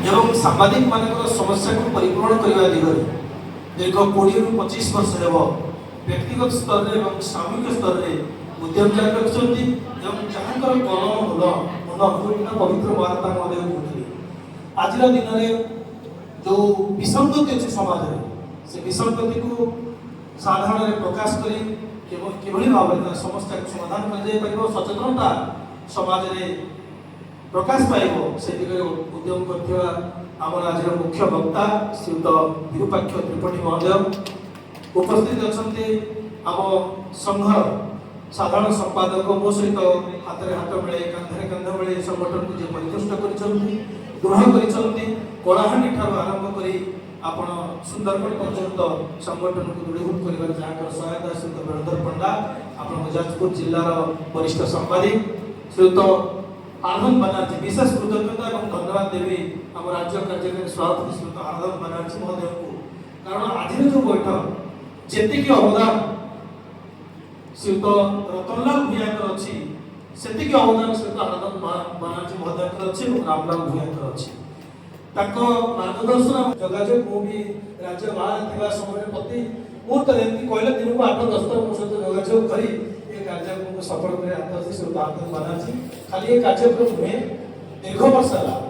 एवं सांबादिक मानकर समस्या को परिपूर्ण करने दिगरे दीर्घ 20 ରୁ 25 वर्ष हेब व्यक्तिगत स्तर में सामूहिक स्तर में उद्यम जारी रखिछन्ति एवं जहाँकर मन पवित्र वार्ता कहते आज दिन में जो विसंगति अच्छे समाज में से विसंगति को साधारण प्रकाश कर भाव में समस्या को समाधान कर सचेतनता समाज में प्रकाश पाइब से दिगरे उद्यम करथिबा आमर आज मुख्य वक्ता श्रीयुत विरूपाक्ष त्रिपाठी महोदय उपस्थित अच्छा आम संघ साधारण संपादक मो सहित हाथ हाथ मिले कांधे कांध मिले संगठन को जो परिदृष्ट कर कलाहांडी ठार आरंभ कर आपण सुंदरगढ़ पर्यंत संगठन को दृढ़ीभूत कर जहाँ सहायता सहित बेणधर पंडा आप जाजपुर जिलार वरिष्ठ संपादिक श्रीयुत आनंद बनर्जी विशेष कृतज्ञता और धन्यवाद देवी आम राज्य कार्यकारी सभापति श्रीयुत आनंद बनर्जी महोदय को कारण आज जो बैठक जी अवदान श्रीयुत रतनलाल भूयाकर अच्छी से अवदान श्रीयुत आनंद बनर्जी महोदय अच्छी और रामलाल भूयाकर अच्छी मार्गदर्शन जोगाजोग मु भी राज्य बाहर समय प्रति मुहूर्त कहले दिन को 8-10 थर मो सहित जोगाजोग कर कार्यक्रम को सफल कर श्रीयुत आनंद बनर्जी खाली ये कार्यक्रम में दीर्घ वर्ष है